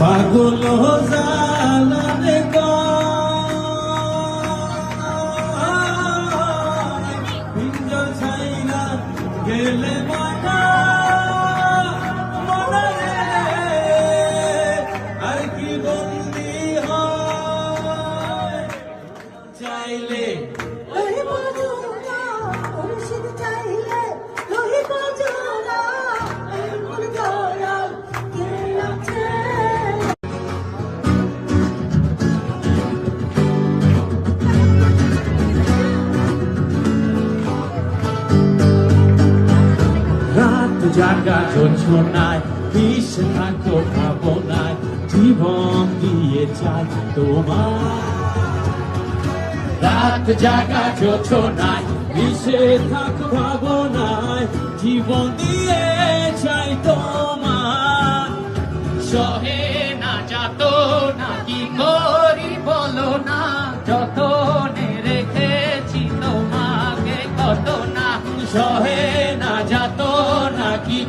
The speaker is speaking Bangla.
পাগল জালানে পিঞ্জর ছাইরা গেলে মানা মনে আর কি বন্দি হয় চাইলে জাগা যোছনায় মিশে থাকো ভাবনায় জীবন দিয়ে চাই তোমার রাত জাগা যোছনায় মিশে থাকো ভাবনায় জীবন দিয়ে চাই তোমার সহে না যাত না কি করি বলো না যতনে রেখেছি তোমাকে কত না সহে না যাত না কি